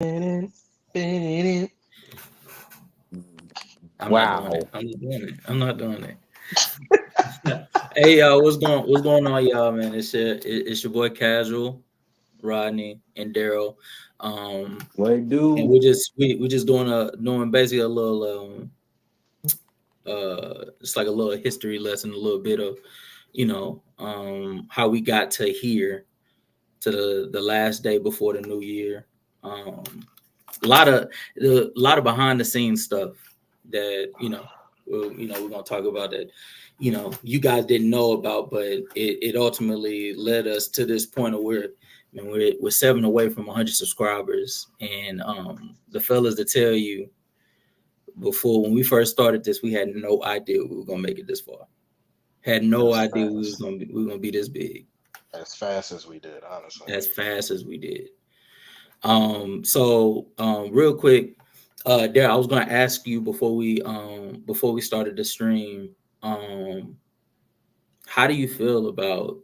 I'm not doing it. Wow. I'm not doing it. I'm not doing it. Hey y'all, what's going on, y'all, man? It's your boy Casual, Rodney, and Daryl. What it And do? we just doing basically a little it's like a little history lesson, a little bit of how we got to here, to the last day before the new year. Um, a lot of behind the scenes stuff that we're gonna talk about that you guys didn't know about, but it ultimately led us to this point of where we're 7 away from 100 subscribers. And the fellas to tell you, before, when we first started this, we had no idea we were gonna make it this far. Had no as idea fast we were gonna be this big as fast as we did, honestly. as fast as we did. Real quick, Darryl, I was gonna ask you before we started the stream, um, how do you feel about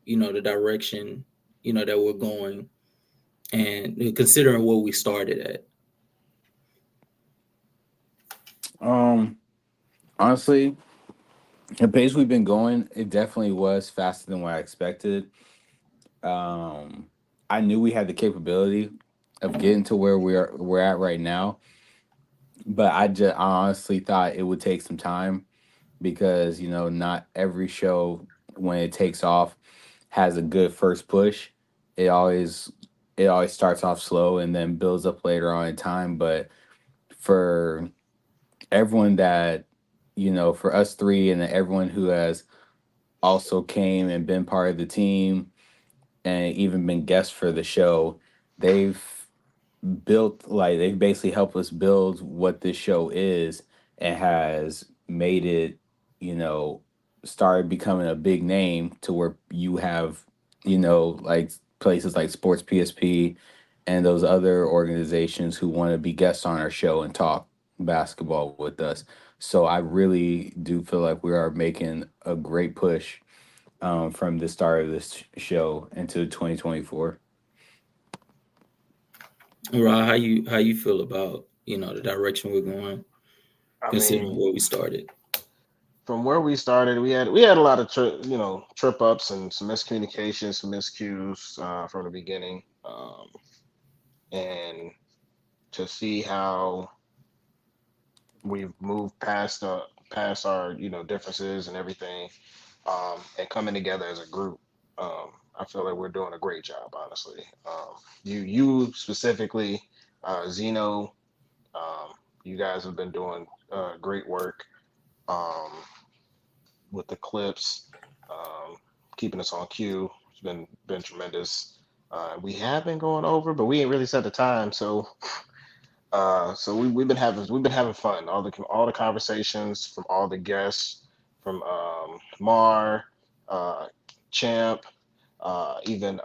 the direction that we're going, and considering where we started at? Um, Honestly, the pace we've been going, it definitely was faster than what I expected. Um, I knew we had the capability of getting to where we're at right now, but I honestly thought it would take some time because not every show, when it takes off, has a good first push. It always it always starts off slow and then builds up later on in time. But for everyone that for us three and then everyone who has also came and been part of the team and even been guests for the show, they've they've basically helped us build what this show is and has made it, you know, started becoming a big name to where you have, like places like Sports PSP and those other organizations who want to be guests on our show and talk basketball with us. So I really do feel like we are making a great push from the start of this show into 2024. Ra, how you feel about the direction we're going, I considering mean, where we started? from where we started, we had a lot of trip ups and some miscommunications, some miscues from the beginning, and to see how we've moved past our differences and everything, and coming together as a group. I feel like we're doing a great job, honestly. You specifically, Zeno, um, you guys have been doing great work um, with the clips, um, keeping us on cue. It's been tremendous. We have been going over, but we ain't really set the time. So we've been having fun. All the conversations from all the guests, from Mar, uh, Champ, even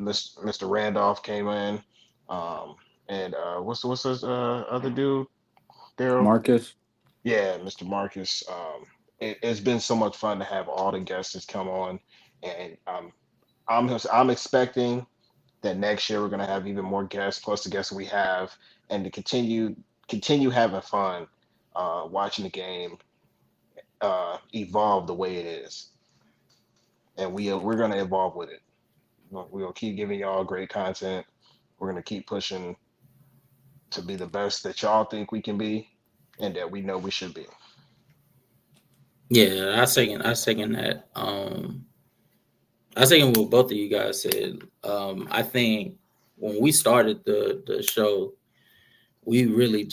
Mr. Randolph came in, um, and what's his other dude, Daryl? Marcus. Yeah, Mr. Marcus. It's been so much fun to have all the guests that's come on, and I'm expecting that next year we're gonna have even more guests, plus the guests we have, and to continue having fun, watching the game evolve the way it is, and we're gonna evolve with it. We'll keep giving y'all great content. We're gonna keep pushing to be the best that y'all think we can be, and that we know we should be. Yeah, I second that. I second what both of you guys said. I think when we started the show, we wanted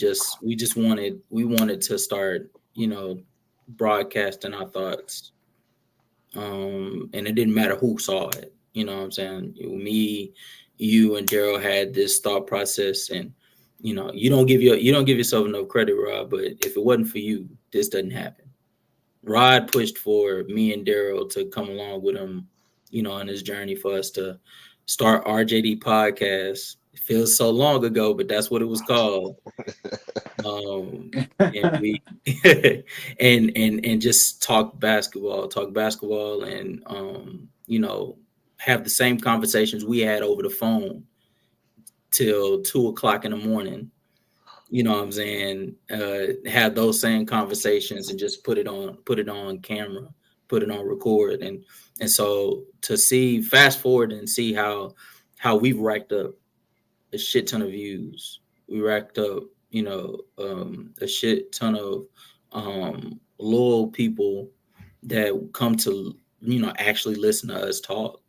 to start, broadcasting our thoughts. And it didn't matter who saw it. You know what I'm saying? Me, you, and Daryl had this thought process, and you don't give yourself enough credit, Rob. But if it wasn't for you, this doesn't happen. Rod pushed for me and Daryl to come along with him, on his journey for us to start RJD podcast. It feels so long ago, but that's what it was called. Um, and we and just talk basketball, and have the same conversations we had over the phone till 2 o'clock in the morning. You know what I'm saying? Have those same conversations and just put it on camera, put it on record, and so to see fast forward and see how we've racked up a shit ton of views. We racked up, a shit ton of loyal people that come to actually listen to us talk,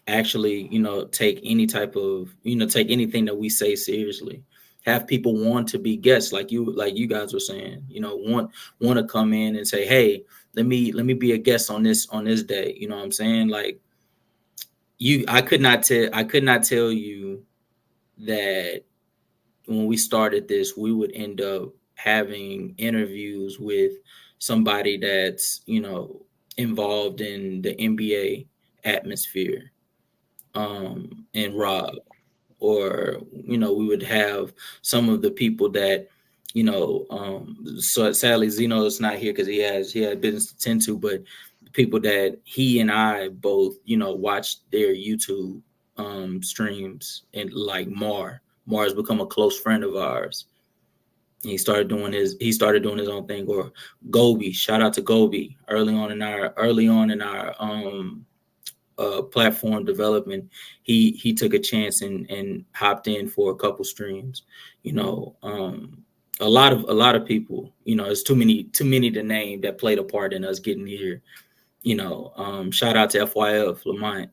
actually take any type of take anything that we say seriously, have people want to be guests, like you guys were saying, want to come in and say, hey, let me be a guest on this day. You know what I'm saying? Like, I could not tell you that when we started this, we would end up having interviews with somebody that's involved in the NBA atmosphere, and Rob, or we would have some of the people that so sadly Zeno is not here because he had business to tend to, but people that he and I both watched their YouTube streams, and like Mar has become a close friend of ours. He started doing his own thing. Or Gobi, shout out to Gobi, early on in our platform development. He took a chance and hopped in for a couple streams. A lot of people. It's too many to name that played a part in us getting here. Shout out to FYF Lamont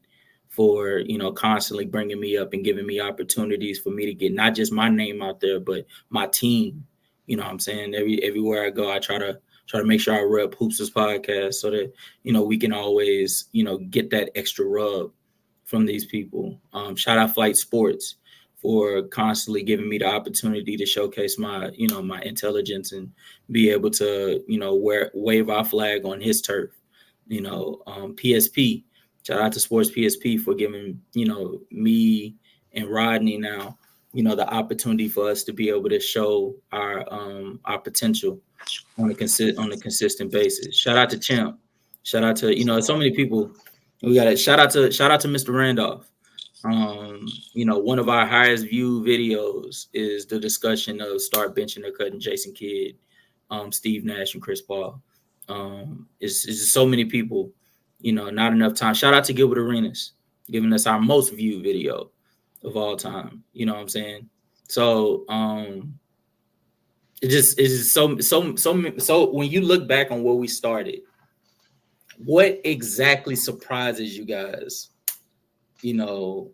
for constantly bringing me up and giving me opportunities for me to get not just my name out there, but my team. What I'm saying, everywhere I go, I try to make sure I rep Hoops' podcast so that we can always get that extra rub from these people. Shout out Flight Sports for constantly giving me the opportunity to showcase my intelligence and be able to wave our flag on his turf. PSP, shout out to Sports PSP for giving me and Rodney now the opportunity for us to be able to show our potential on a consistent basis. Shout out to Champ. Shout out to so many people. We got it. Shout out to Mr. Randolph. One of our highest view videos is the discussion of start benching or cutting Jason Kidd, Steve Nash, and Chris Paul. It's just so many people. Not enough time. Shout out to Gilbert Arenas, giving us our most viewed video of all time. You know what I'm saying? So it's just so when you look back on where we started, what exactly surprises you guys, that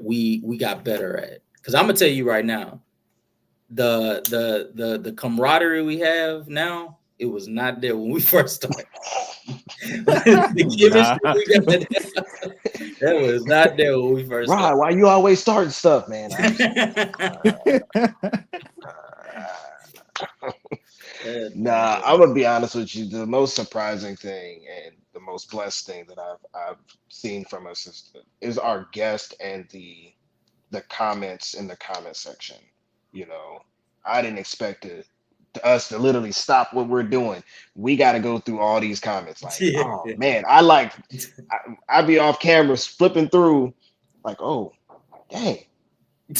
we got better at? Because I'm gonna tell you right now, the camaraderie we have now, it was not there when we first started. The Nah. chemistry we got, that was not there when we first Right? started. Why you always starting stuff, man? Nah, I'm gonna be honest with you. The most surprising thing and the most blessed thing that I've seen from us is our guest and the comments in the comment section. You know, I didn't expect us to literally stop what we're doing. We got to go through all these comments. Like, oh Yeah. man, I be off camera flipping through, like, oh dang,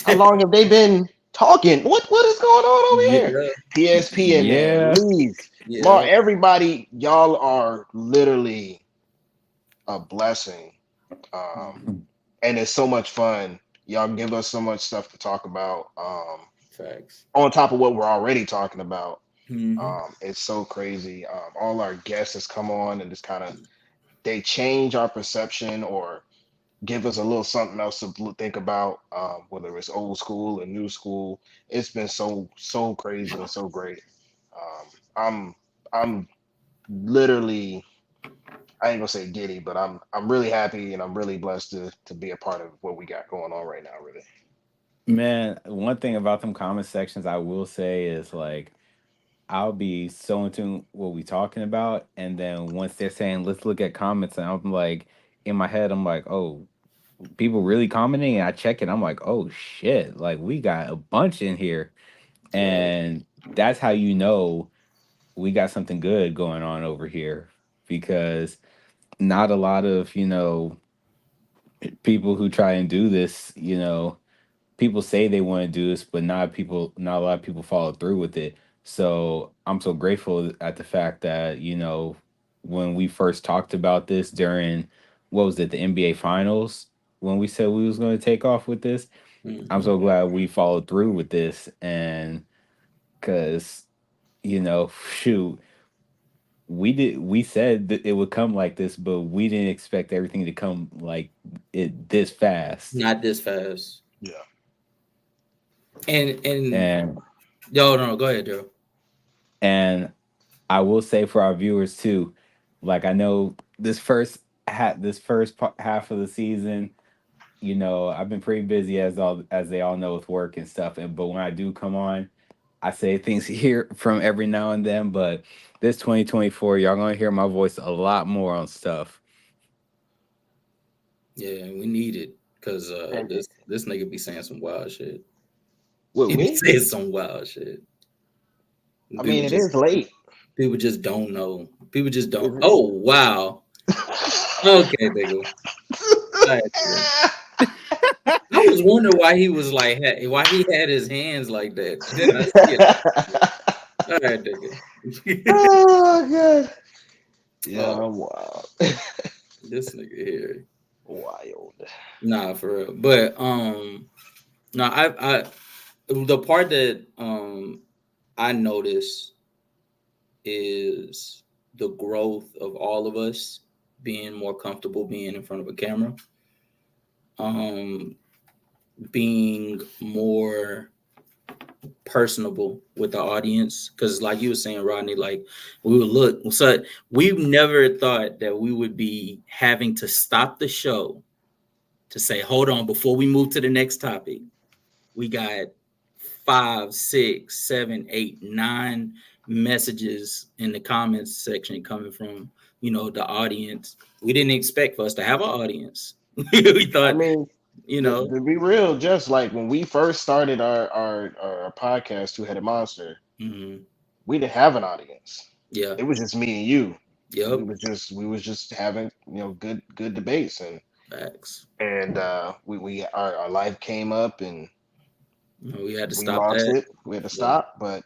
how long have they been talking? What is going on over here? Yeah, PSP in there, Yeah. Leave, Mar, yeah, everybody, y'all are literally a blessing. And it's so much fun. Y'all give us so much stuff to talk about. facts. On top of what we're already talking about. Hmm. It's so crazy. All our guests has come on and just kind of they change our perception or give us a little something else to think about, whether it's old school and new school. It's been so crazy and so great. I'm I'm literally, I ain't gonna say giddy, but I'm really happy and I'm really blessed to be a part of what we got going on right now. Really. Man, one thing about them comment sections I will say is like I'll be so into what we talking about, and then once they're saying let's look at comments, and I'm like in my head, I'm like, oh, people really commenting, and I check it, I'm like, oh shit, like we got a bunch in here, Right. and that's how you know we got something good going on over here because not a lot of people who try and do this, people say they want to do this, but not a lot of people follow through with it. So I'm so grateful at the fact that, when we first talked about this during, what was it, the NBA finals, when we said we was going to take off with this, I'm Mhm. so glad we followed through with this. And because, shoot, we said that it would come like this, but we didn't expect everything to come like it this fast. Not this fast. Yeah. And And yo, no, go ahead, Joe. and I will say for our viewers too, like I know this half of the season, I've been pretty busy as they all know with work and stuff. And but when I do come on, I say things here from every now and then. But this 2024, y'all gonna hear my voice a lot more on stuff. Yeah, we need it because And this nigga be saying some wild shit. with He be me, saying some wild shit. I People mean, it just is late. people just don't know. People just don't. Is it? Oh wow. Okay, nigga. All right, nigga. I was wondering why he was like why he had his hands like that. Then I see it. All right, nigga. Oh god. Yeah, Oh, I'm wild. this nigga here. Wild. Nah, for real. But no, I the part that I noticed is the growth of all of us being more comfortable being in front of a camera, um, being more personable with the audience. Because, like you were saying, Rodney, like we would look, so we never thought that we would be having to stop the show to say, hold on, before we move to the next topic, we got 5, 6, 7, 8, 9 messages in the comments section coming from the audience. We didn't expect for us to have an audience. We I thought, mean, you to, know, to be real, just like when we first started our podcast, Two Headed Monster, mhm, we didn't have an audience. yeah, It was just me and you. yep, We was just having good debates, facts. and we our life came up and We had to we stop lost that. it. We had to Yep. stop, but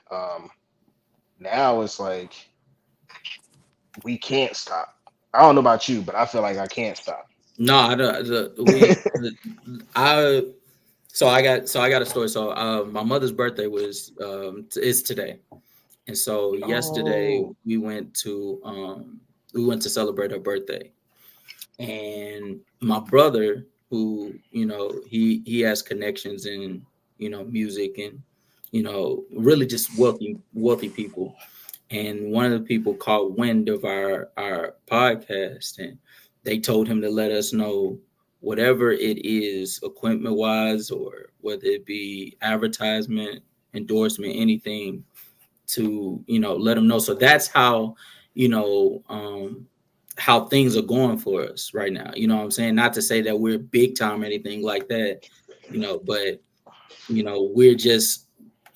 now it's like we can't stop. I don't know about you, but I feel like I can't stop. No, I don't. I I got a story. So my mother's birthday is today. And so yesterday Oh, we went to celebrate her birthday. And my brother, who, he has connections in, music and, really just wealthy people. And one of the people caught wind of our podcast, and they told him to let us know whatever it is, equipment wise, or whether it be advertisement, endorsement, anything, to let them know. So that's you know um how things are going for us right now. You know what I'm saying? Not to say that we're big time or anything like that, but we're just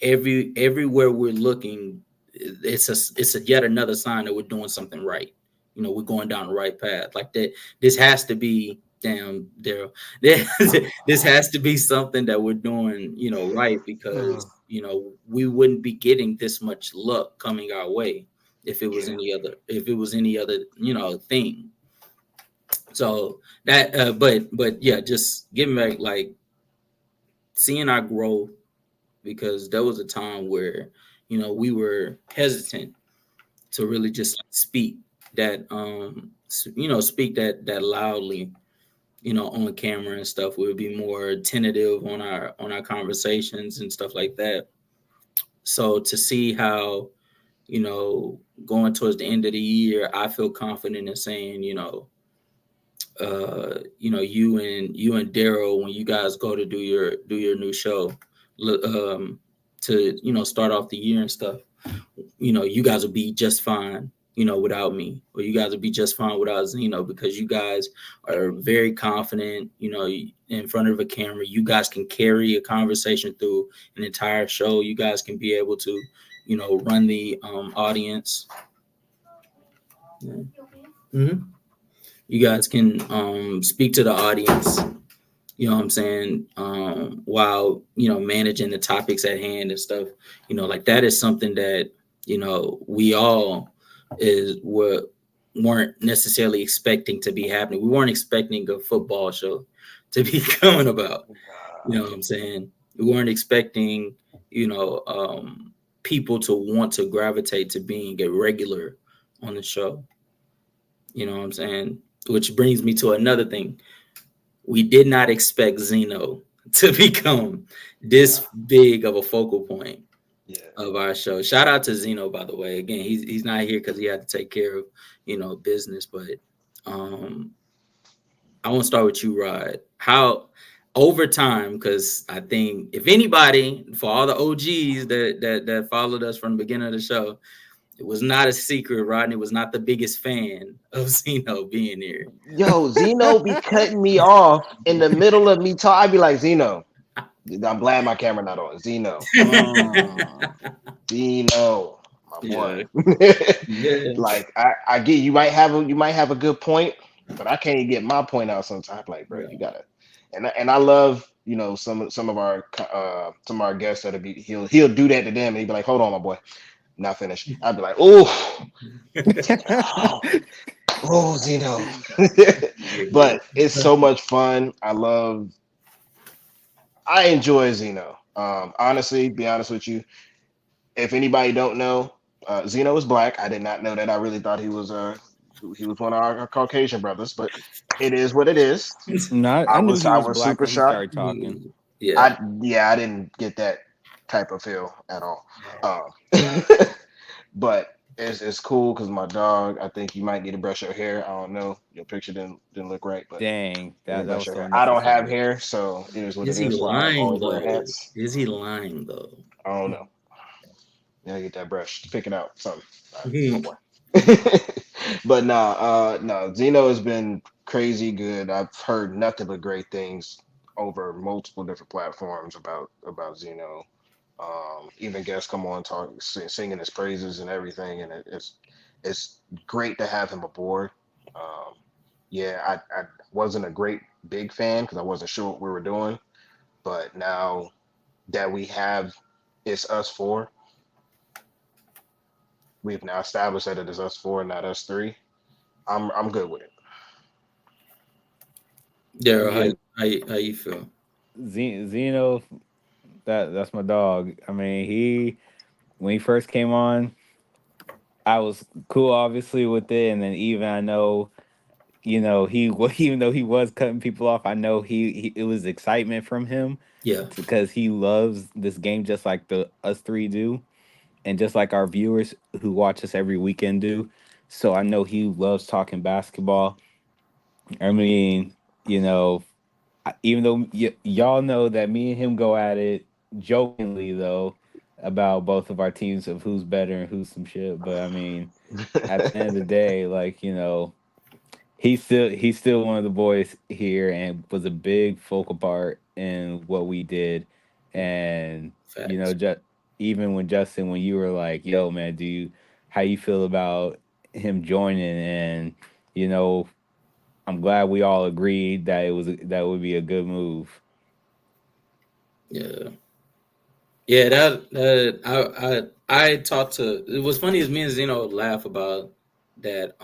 everywhere we're looking, it's a yet another sign that we're doing something right. We're going down the right path. Like that, this has to be, damn, Daryl. This has to be something that we're doing, right, mm, because we wouldn't be getting this much luck coming our way yeah. if it was any other thing. So that, but yeah, just getting back, like seeing our growth, because there was a time where we were hesitant to really just speak that speak that loudly on camera and stuff. We would be more tentative on our conversations and stuff like that. So to see how going towards the end of the year, I feel confident in saying, you and Daryl, when you guys go to do your new show, um to start off the year and stuff, you guys will be just fine, without me, or you guys will be just fine without Zeno, because you guys are very confident, in front of a camera. You guys can carry a conversation through an entire show. You guys can be able to, run the audience. Yeah. Mm-hmm. You guys can speak to the audience, you know what I'm saying, while, managing the topics at hand and stuff. Like that is something that, we all weren't necessarily expecting to be happening. We weren't expecting a football show to be coming about. You know what I'm saying? We weren't expecting, people to want to gravitate to being a regular on the show. You know what I'm saying? Which brings me to another thing. We did not expect Zeno to become this big of a focal point Yeah. of our show. Shout out to Zeno, by the way. Again, he's not here because he had to take care of, business. But um, I want to start with you, Rod. How over time, because I think if anybody, for all the OGs that followed us from the beginning of the show, it was not a secret. Rodney was not the biggest fan of Zeno being here. Yo, Zeno be cutting me off in the middle of me talk. I be like, Zeno, I'm glad my camera not on. Zeno, Zeno, my boy. Yeah, yeah, Like I get you might have a good point, but I can't even get my point out sometimes. Like, bro, you yeah. gotta. And I love some of our guests that'll be he'll do that to them and he'd be like, hold on, my boy, not finished. I'd be like, oh, oh, Zeno. But it's so much fun. I enjoy Zeno. Honestly, be honest with you, if anybody don't know, Zeno is black. I did not know that. I really thought he was one of our Caucasian brothers, but it is what it is. No, I I knew was he I was was black super when he shocked. started talking. Yeah. I didn't get that type of feel at all. Um, but it's cool because my dog. I think you might need to brush your hair. I don't know. Your picture didn't look right, but Dang, you need to that brush was your so hair. I don't have unnecessary. hair, so it is what it Is he is. Why I lying always wear though? hats. Is he lying though? I don't know. You gotta get that brush, pick it out, something. My Mhm. boy. But nah, no, Zeno has been crazy good. I've heard nothing but great things over multiple different platforms about Zeno. Even guests come on singing his praises and everything, and it's great to have him aboard. Um, yeah, I wasn't a great big fan because I wasn't sure what we were doing, but now that we have it's us four, we've now established that it is us four, not us three. I'm good with it. Daryl, Yeah, how you feel? Zeno, that's my dog. I mean, he when he first came on, I was cool, obviously, with it, and then even I know, even though he was cutting people off, I know he it was excitement from him Yeah, because he loves this game just like the us three do, and just like our viewers who watch us every weekend do. So I know he loves talking basketball. I mean, you know, even though y'all know that me and him go at it jokingly though about both of our teams of who's better and who's some shit. But I mean, at the end of the day, like he's still one of the boys here and was a big focal part in what we did. And facts. just even when Justin, when you were like, "Yo, man, how you feel about him joining?" And you know, I'm glad we all agreed that that would be a good move. Yeah, yeah. That I talked to. It was funny as me and Zeno laugh about that.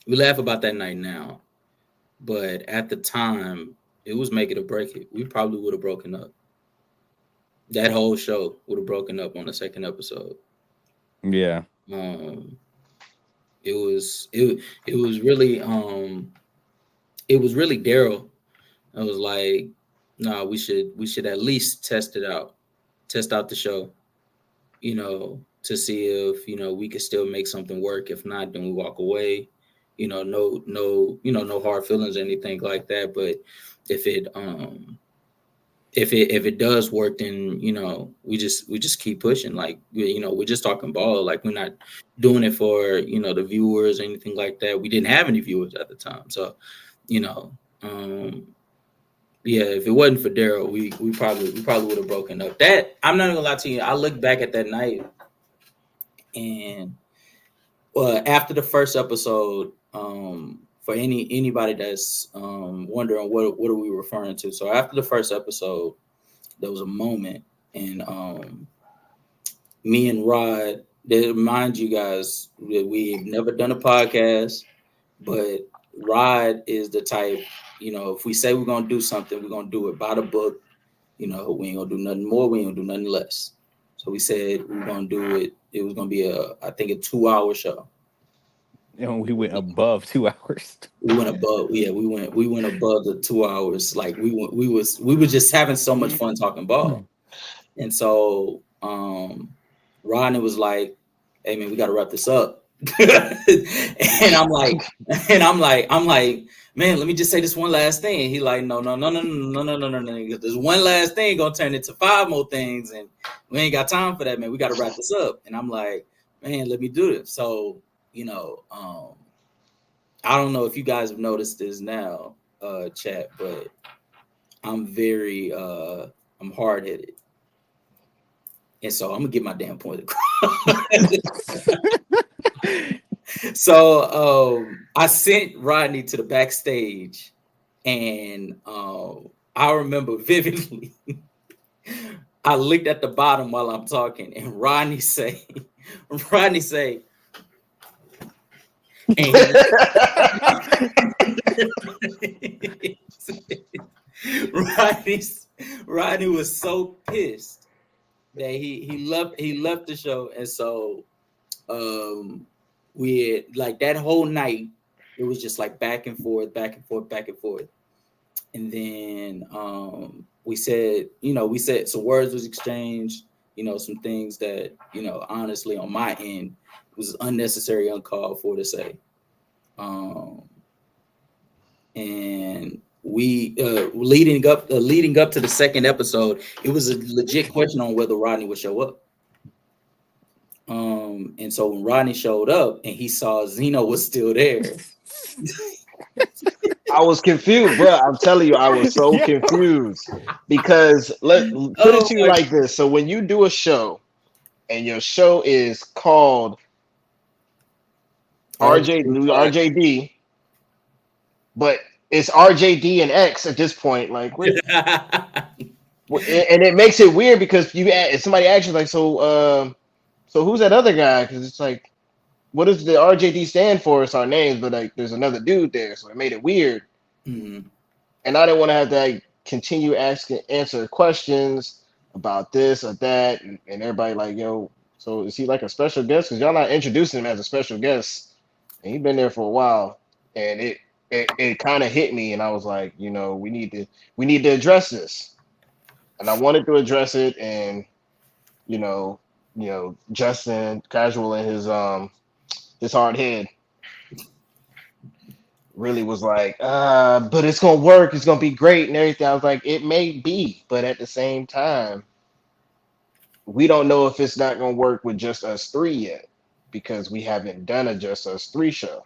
We laugh about that night now, but at the time, it was make it or break it. We probably would have broken up. That whole show would have broken up on the second episode. Yeah. Um, it was really Daryl. I was like, nah, we should at least test out the show, to see if we could still make something work. If not, then we walk away. No hard feelings or anything like that. But if it does work, then we just keep pushing. Like we're just talking ball. Like we're not doing it for the viewers or anything like that. We didn't have any viewers at the time, so you know. Yeah, if it wasn't for Daryl, we probably would have broken up. That I'm not gonna lie to you. I look back at that night, and after the first episode, for anybody that's wondering what are we referring to. So after the first episode, there was a moment, and me and Rod, to remind you guys that we've never done a podcast, but Rod is the type, if we say we're gonna do something, we're gonna do it by the book. We ain't gonna do nothing more, we ain't gonna do nothing less. So we said we were gonna do it. It was gonna be I think a 2-hour show. And we went above 2 hours. We went above, yeah, we went above the 2 hours. Like we were just having so much fun talking ball. And so Rodney was like, "Hey man, we got to wrap this up." and I'm like, man, let me just say this one last thing. And he like, no. There's one last thing gonna turn into 5 more things, and we ain't got time for that, man. We got to wrap this up. And I'm like, man, let me do this. So, I don't know if you guys have noticed this now, chat, but I'm very I'm hard headed. And so I'm gonna get my damn point across. So I sent Rodney to the backstage, and I remember vividly. I looked at the bottom while I'm talking, and Rodney say, and Rodney was so pissed that he left the show. And so we had, like, that whole night it was just like back and forth. And then we said some words was exchanged, some things that, honestly on my end was unnecessary, uncalled for to say. And we leading up to the second episode, it was a legit question on whether Rodney would show up. And so when Rodney showed up and he saw Zeno was still there, I was confused, bro. I'm telling you, I was so confused because put it to you like this. So when you do a show and your show is called RJD, but it's RJD and X at this point, like, what? And it makes it weird because somebody asks you like, so who's that other guy? Because it's like, what does the RJD stand for? It's our names, but like, there's another dude there, so it made it weird. Mm-hmm. And I didn't want to have to like continue answer questions about this or that, and everybody like, yo, so is he like a special guest? Because y'all not introducing him as a special guest, and he's been there for a while, and it kind of hit me, and I was like, we need to address this, and I wanted to address it, and Justin, casual in his hard head, really was like, but it's gonna work, it's gonna be great and everything. I was like, it may be, but at the same time, we don't know if it's not gonna work with just us 3 yet, because we haven't done a just us 3 show.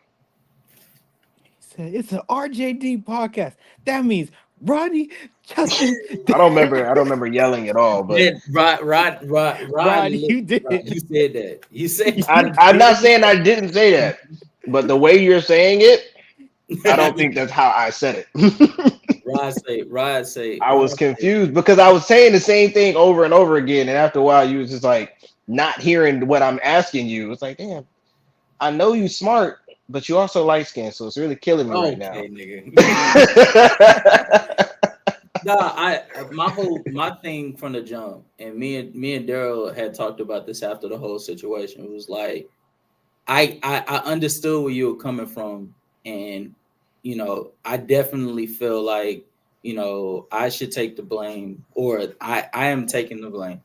He said it's an RJD podcast. That means Rodney, Justin. I don't remember yelling at all, but Yeah, Rod, you did. you said that. You said I'm not saying I didn't say that, but the way you're saying it, I don't think that's how I said it. Rod say. I was confused because I was saying the same thing over and over again, and after a while, you was just like not hearing what I'm asking you. It's like, damn, I know you smart, but you also light skinned, so it's really killing me right now. Nigga. My thing from the jump, and me and Daryl had talked about this after the whole situation. It was like, I understood where you were coming from, and I definitely feel like I should take the blame, or I am taking the blame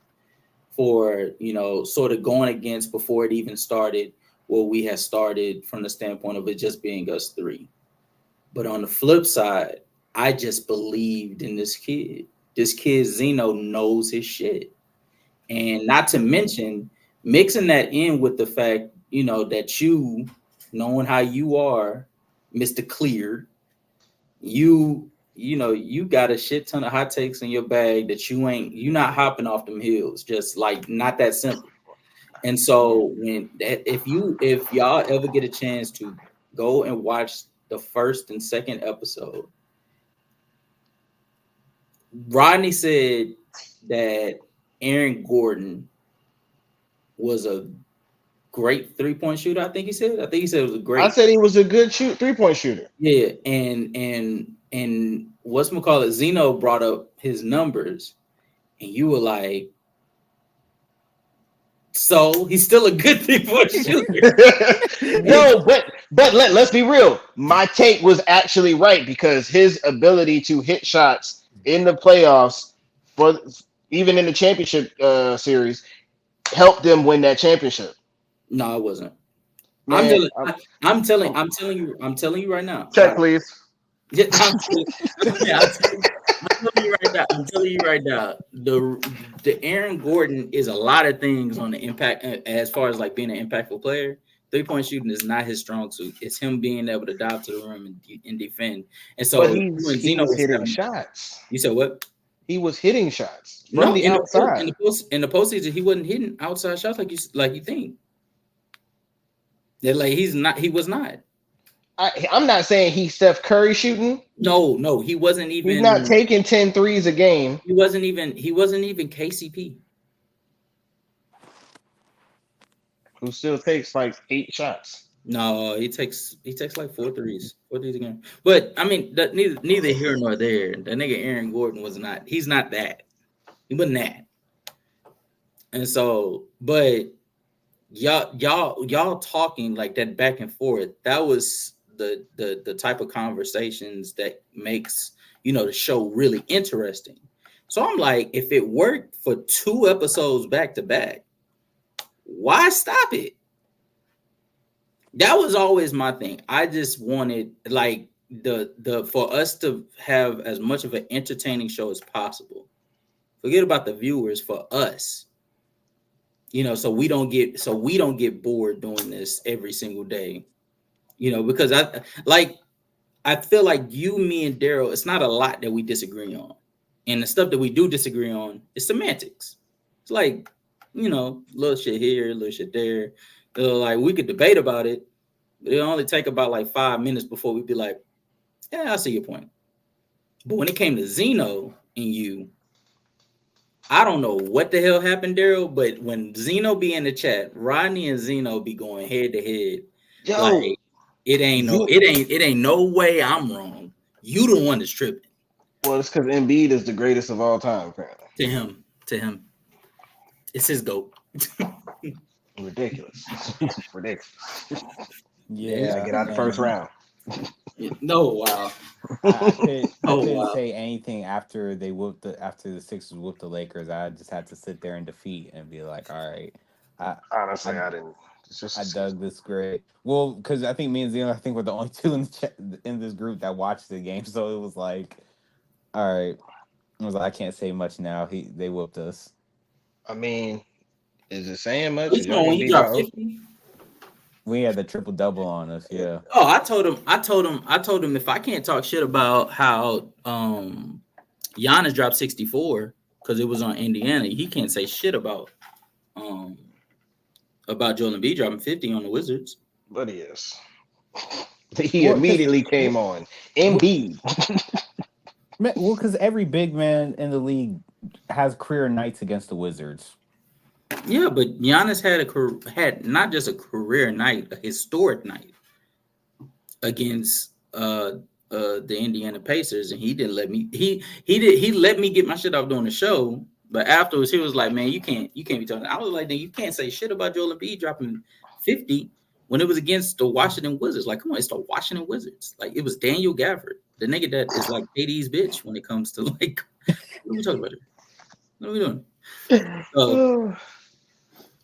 for sort of going against before it even started what we had started, from the standpoint of it just being us 3. But on the flip side, I just believed in this kid. This kid Zeno knows his shit, and not to mention mixing that in with the fact that you, knowing how you are, Mr. Clear, you got a shit ton of hot takes in your bag that you're not hopping off them hills, just like, not that simple. And so if y'all ever get a chance to go and watch the first and second episode, Rodney said that Aaron Gordon was a great 3-point shooter. I think he said. I think he said it was a I great. said he was a good 3-point shooter. Yeah, and what's call it? Zeno brought up his numbers, and you were like, so he's still a good 3-point shooter. No, but let's be real. My take was actually right because his ability to hit shots in the playoffs, for even in the championship series, helped them win that championship. No, it wasn't. I'm Man, telling, I'm telling you right now. check please. Yeah, I'm telling you right now. I'm telling you right now. The Aaron Gordon is a lot of things on the impact as far as like being an impactful player. 3-point shooting is not his strong suit. It's him being able to dive to the rim and defend. And But so when he Zeno was was hitting having, shots. you said what? He was hitting shots from No, the outside. in the postseason, he wasn't hitting outside shots like you think. They're like he was not. I'm not saying he's Steph Curry shooting. No, he wasn't He's not even. taking 10 threes a game. He wasn't even KCP. Who still takes like 8 shots. No, he takes like 4 threes a game. But I mean, neither here nor there. The nigga Aaron Gordon was not. He's not that. He wasn't that. And so, but y'all talking like that back and forth. That was the type of conversations that makes the show really interesting. So I'm like, if it worked for 2 episodes back to back, why stop it? That was always my thing. I just wanted like the for us to have as much of an entertaining show as possible. Forget about the viewers, for us. So we don't get bored doing this every single day. Because I feel like you, me, and Daryl, it's not a lot that we disagree on. And the stuff that we do disagree on is semantics. It's like, little shit here, little shit there. Like we could debate about it, but it'll only take about like 5 minutes before we'd be like, yeah, I see your point. But when it came to Zeno and you, I don't know what the hell happened, Daryl, but when Zeno be in the chat, Rodney and Zeno be going head to head. Yo, like it ain't no way I'm wrong. You the one that's tripping. well, it's because Embiid is the greatest of all time, apparently. To him. It's his GOAT. Ridiculous. Ridiculous. Yeah, get out the first round. No, wow. I couldn't say anything after the Sixers whooped the Lakers. I just had to sit there in defeat and be like, all right. Honestly, I didn't. I dug this great. Well, because I think me and Zeno, I think we're the only two in this group that watched the game. So it was like, all right. I was like, I can't say much now. They whooped us. I mean, is it saying much? When he dropped 50? We had the triple double on us, yeah. Oh, I told him if I can't talk shit about how Giannis dropped 64 because it was on Indiana, he can't say shit about Joel Embiid dropping 50 on the Wizards. But he is. He immediately came on. Embiid. Well, because every big man in the league has career nights against the Wizards. Yeah, but Giannis had not just a career night, a historic night against the Indiana Pacers, and he didn't let me. He let me get my shit off doing the show, but afterwards he was like, "Man, you can't be talking." I was like, "Then you can't say shit about Joel Embiid dropping 50 when it was against the Washington Wizards. Like, come on, it's the Washington Wizards. Like, it was Daniel Gafford, the nigga that is like KD's bitch when it comes to like, what are we talking about here? What are we doing?"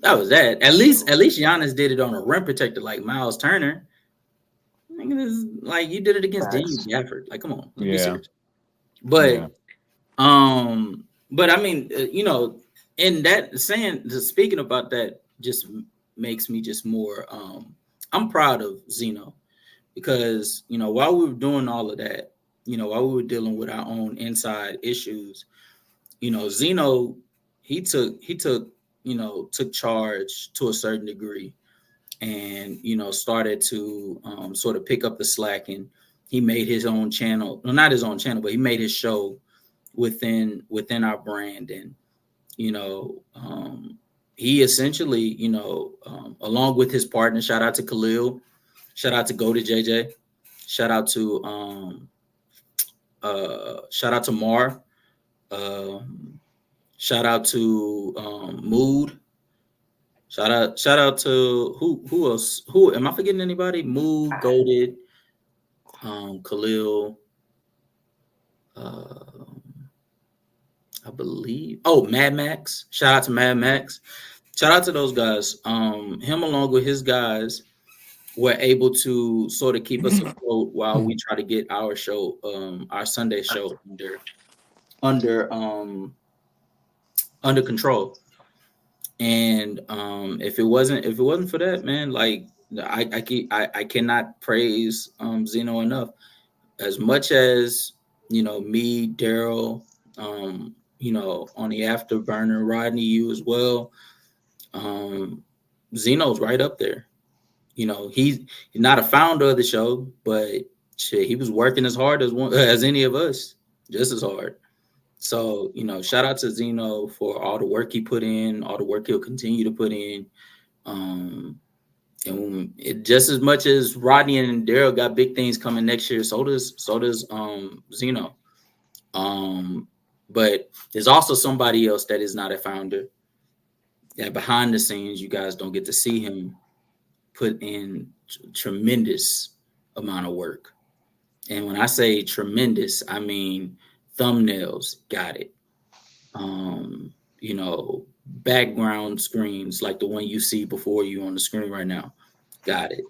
That was that. At least Giannis did it on a rim protector like Miles Turner. Like you did it against Daniel Gafford. Like, come on, let's be serious. But but I mean, in that speaking about that just makes me just more. I'm proud of Zeno because while we were doing all of that, while we were dealing with our own inside issues, Zeno took charge to a certain degree. and started to sort of pick up the slack, and he made his own channel. Well, not his own channel, but he made his show within our brand. And you know he essentially, along with his partner, shout out to Khalil, shout out to Go to JJ, shout out to shout out to Mar, um, shout out to Mood, shout out to who else? Who am I forgetting? Anybody? Mood, Golded, Khalil, uh, I believe. Oh, Mad Max. Shout out to Mad Max. Shout out to those guys. Him along with his guys were able to sort of keep us afloat while we try to get our show, our Sunday show under um under control. And if it wasn't for that, man, like I cannot praise Zeno enough. As much as me, Daryl, on the afterburner, Rodney, you as well. Um, Zeno's right up there. He's not a founder of the show, but shit, he was working as hard as any of us, just as hard. So, shout out to Zeno for all the work he put in, all the work he'll continue to put in. Um, and just as much as Rodney and Daryl got big things coming next year, so does Zeno. But there's also somebody else that is not a founder. That behind the scenes, you guys don't get to see him put in tremendous amount of work. And when I say tremendous, I mean thumbnails, got it. Um, Background screens like the one you see before you on the screen right now, got it.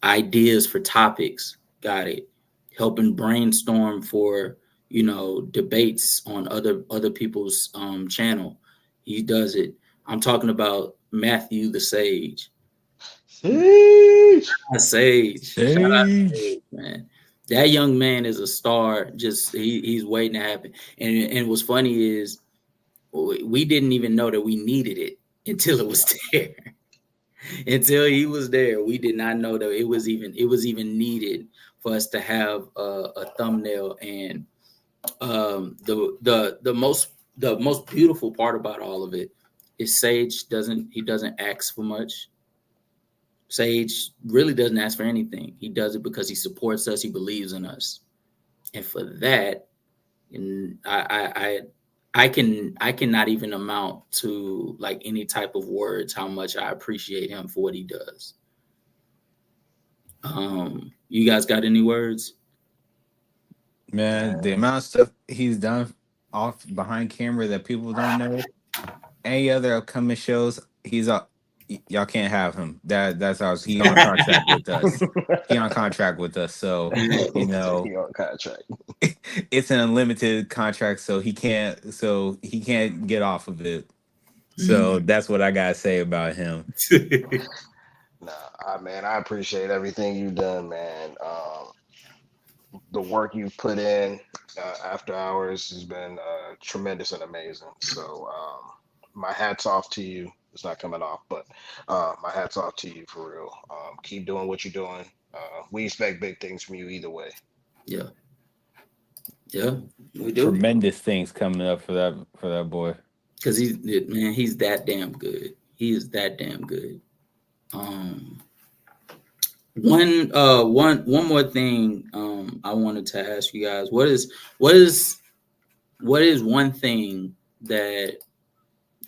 Ideas for topics, got it. Helping brainstorm for debates on other people's channel, he does it. I'm talking about Matthew the Sage. Sheesh. Shout out to Sage. Sage, man. That young man is a star. Just he's waiting to happen. And what's funny is we didn't even know that we needed it until it was there. Until he was there, we did not know that it was even needed for us to have a thumbnail. And the most beautiful part about all of it is Sage doesn't ask for much. Sage really doesn't ask for anything. He does it because he supports us. He believes in us, and for that, and I cannot even amount to like any type of words how much I appreciate him for what he does. You guys got any words? Man, the amount of stuff he's done off behind camera that people don't know. Any other upcoming shows, he's up. Y'all can't have him. That's ours. He on contract with us. He on contract with us. So you know He on contract. it's an unlimited contract. So he can't get off of it. So that's what I gotta say about him. Nah, man, I appreciate everything you've done, man. The work you've put in after hours has been tremendous and amazing. So my hats off to you. It's not coming off, but my hats off to you for real. Keep doing what you're doing. We expect big things from you either way. Yeah, yeah, we do. Tremendous things coming up for that boy. Because he's that damn good. He is that damn good. Um, one more thing. I wanted to ask you guys: what is one thing that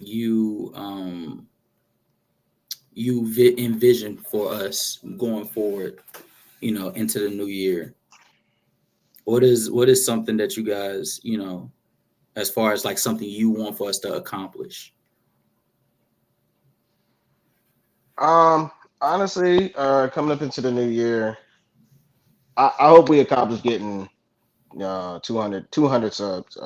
you envision for us going forward? Into the new year. What is something that you guys as far as like something you want for us to accomplish? Um, Honestly, coming up into the new year, I hope we accomplish getting 200 subs.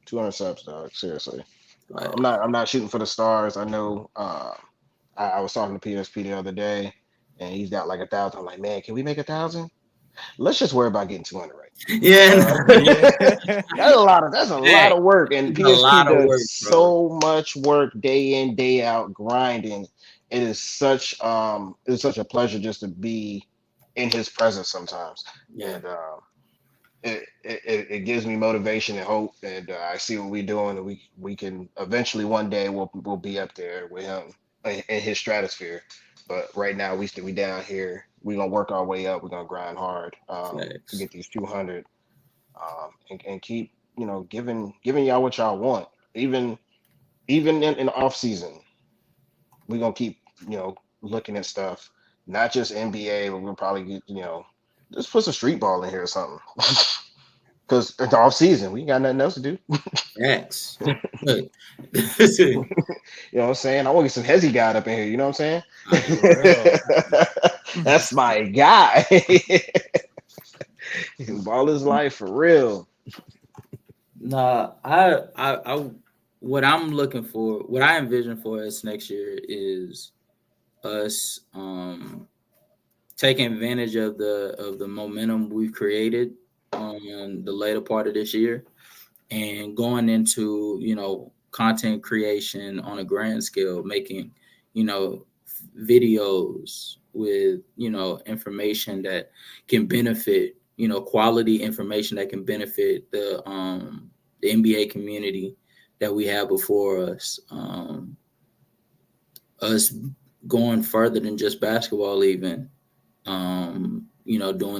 200 subs, dog. Seriously, Right. I'm not shooting for the stars. I know. I was talking to PSP the other day, and he's got like 1,000. I'm like, man, can we make 1,000? Let's just worry about getting 200 right Yeah, Yeah. That's a lot facts. of work, and It's a PSP lot of does work, bro. so much work day in, day out, grinding. It's such a pleasure just to be in his presence sometimes. Yeah, And it gives me motivation and hope, and I see what we're doing, and we can eventually one day we'll be up there with him in his stratosphere. But right now we down here. We're gonna work our way up. We're gonna grind hard to facts. get these 200, and keep giving y'all what y'all want. Even in the off season, we're gonna keep looking at stuff, not just NBA, but we'll probably get just put some street ball in here or something. Because it's off season, we ain't got nothing else to do. Facts. Look, You know what I'm saying? I want to get some Hezzy God up in here. You know what I'm for real. saying? That's my guy. Ball his life for real. Nah, what I'm looking for, what I envision for us next year is us taking advantage of the momentum we've created on the later part of this year and going into content creation on a grand scale, making videos with information that can benefit, quality information that can benefit the NBA community that we have before us. Us going further than just basketball, even doing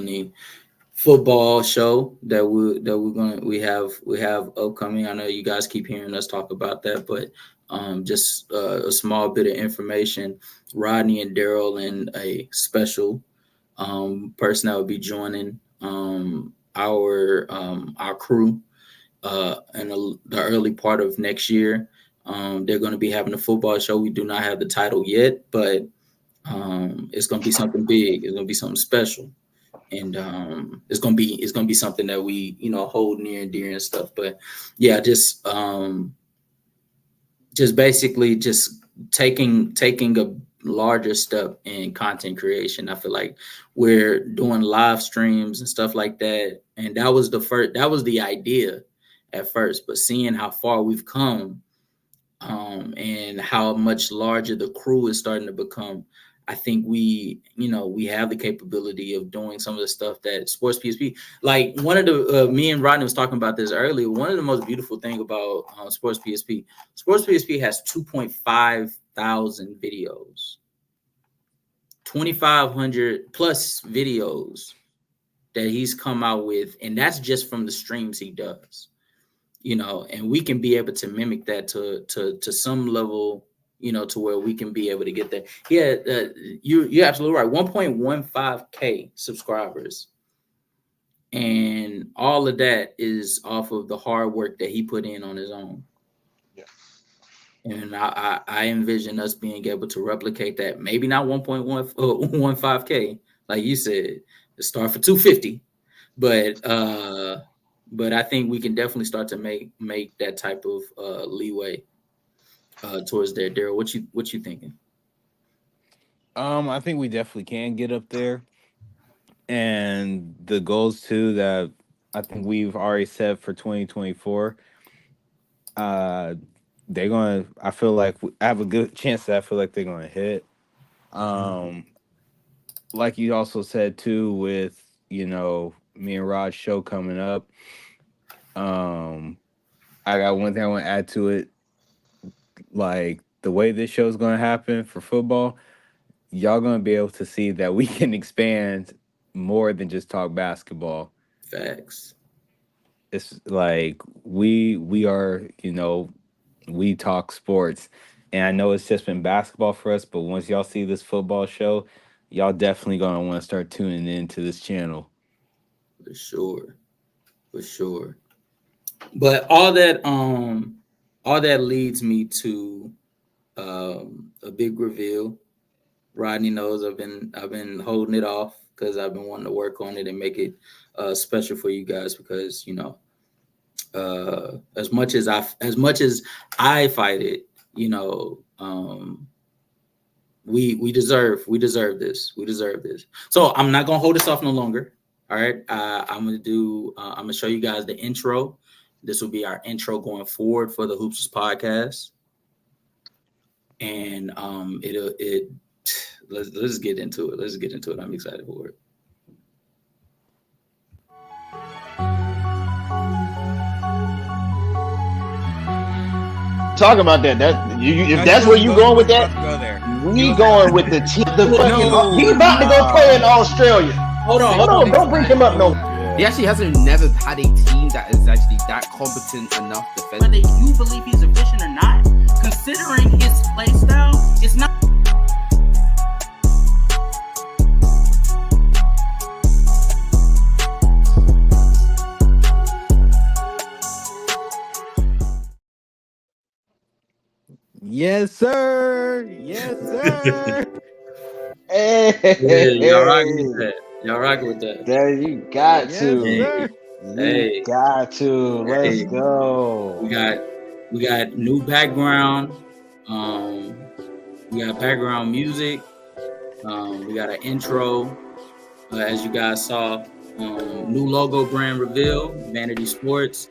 the football show that we have upcoming. I know you guys keep hearing us talk about that, but just a small bit of information. Rodney and Daryl and a special person that will be joining our crew in the early part of next year. They're going to be having a football show. We do not have the title yet, but it's going to be something big. It's going to be something special, and it's gonna be something that we hold near and dear and stuff. But yeah, just basically just taking a larger step in content creation. I feel like we're doing live streams and stuff like that, and that was the idea at first. But seeing how far we've come, and how much larger the crew is starting to become, I think we have the capability of doing some of the stuff that Sports PSP. Like one of the me and Rodney was talking about this earlier. One of the most beautiful thing about Sports PSP has 2.5 thousand videos, 2,500 plus videos that he's come out with, and that's just from the streams he does. And we can be able to mimic that to some level, to where we can be able to get there. Yeah, you're absolutely right. 1.15K subscribers, and all of that is off of the hard work that he put in on his own. Yeah. And I envision us being able to replicate that. Maybe not 1.15K, like you said, to start for 250, but I think we can definitely start to make that type of leeway towards there. Daryl, what you thinking? I think we definitely can get up there, and the goals too that I think we've already set for 2024. Uh, they're gonna. I feel like I have a good chance that I feel like they're gonna hit. Um, like you also said too, with me and Rod's show coming up. Um, I got one thing I want to add to it. Like the way this show is gonna happen for football, y'all gonna be able to see that we can expand more than just talk basketball. Facts. It's like we are, we talk sports, and I know it's just been basketball for us, but once y'all see this football show, y'all definitely gonna want to start tuning into this channel. For sure. For sure. But all that leads me to a big reveal. Rodney knows I've been holding it off because I've been wanting to work on it and make it special for you guys, because as much as I fight it, we deserve this. We deserve this. So I'm not gonna hold this off no longer. All right, I'm gonna show you guys the intro. This will be our intro going forward for the Hoopsters podcast, and let's get into it. Let's get into it. I'm excited for it. Talk about that. If that's where you going with that, we going with the fucking. He about to go play in Australia. Hold on. Don't bring him up no. He actually hasn't never had a team that is actually that competent enough defensively. Whether you believe he's efficient or not, considering his play style, it's not. Yes, sir. Yes, sir. Hey, Y'all rocking with that. Y'all rocking with that. There you got Yes, to. sir. You got to. Let's go. We got new background. We got background music. We got an intro. As you guys saw, new logo brand reveal, Vanity Sports.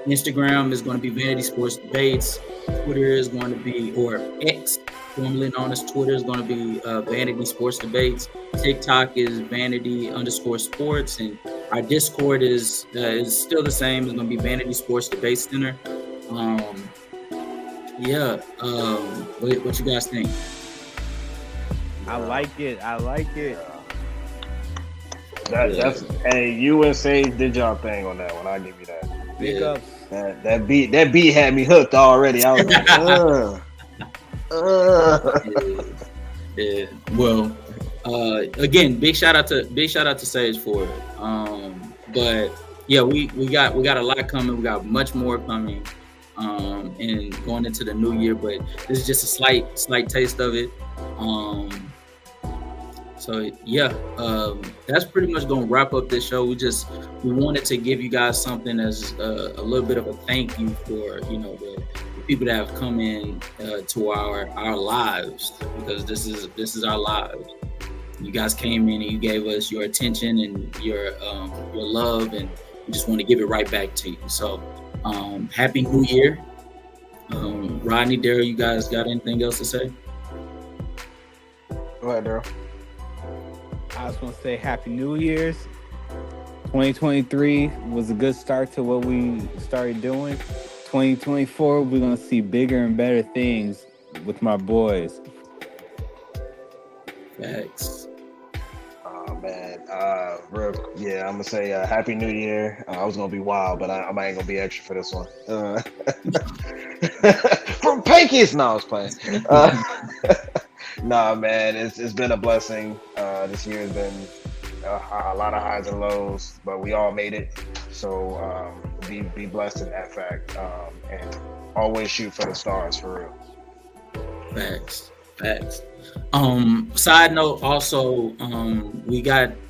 Instagram is going to be Vanity Sports Debates. Twitter is going to be, or X, formerly known as Twitter, is going to be Vanity Sports Debates. TikTok is Vanity_Sports, and our Discord is still the same. It's going to be Vanity Sports Debate Center. What you guys think? I like it. That's hey, you and Sage did y'all thing on that one. I'll give you that. Big ups. That beat had me hooked already. I was like, Yeah. Well, again, big shout out to Sage for it. But yeah, we got a lot coming. We got much more coming. And going into the new year, but this is just a slight taste of it. So yeah, that's pretty much gonna wrap up this show. We wanted to give you guys something as a little bit of a thank you for the people that have come in to our lives, because this is our lives. You guys came in and you gave us your attention and your love, and we just want to give it right back to you. So happy New Year. Rodney, Daryl, you guys got anything else to say? go ahead, Daryl. I just want to say Happy New Year's. 2023 was a good start to what we started doing. 2024, we're going to see bigger and better things with my boys. Facts. Oh man, I'm gonna say Happy New Year. I was gonna be wild, but I ain't gonna be extra for this one. From Pankies, no, I was playing. Nah, man, it's been a blessing. This year has been a lot of highs and lows, but we all made it. So be blessed in that fact, and always shoot for the stars, for real. Facts. Side note, also,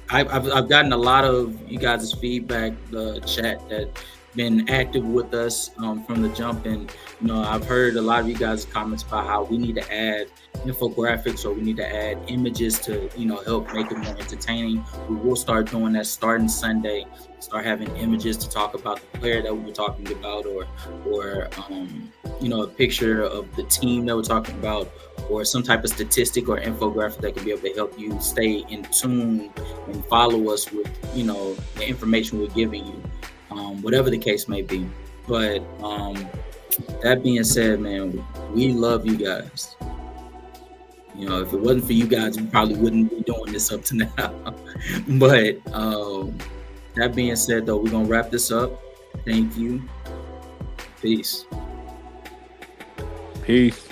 I've gotten a lot of you guys' feedback, the chat that been active with us from the jump, and I've heard a lot of you guys' comments about how we need to add infographics, or we need to add images to help make it more entertaining. We will start doing that starting Sunday. Start having images to talk about the player that we were talking about, or a picture of the team that we're talking about, or some type of statistic or infographic that can be able to help you stay in tune and follow us with the information we're giving you, whatever the case may be. But that being said, man, we love you guys. If it wasn't for you guys, we probably wouldn't be doing this up to now. But that being said, though, we're gonna wrap this up. Thank you. Peace. Peace.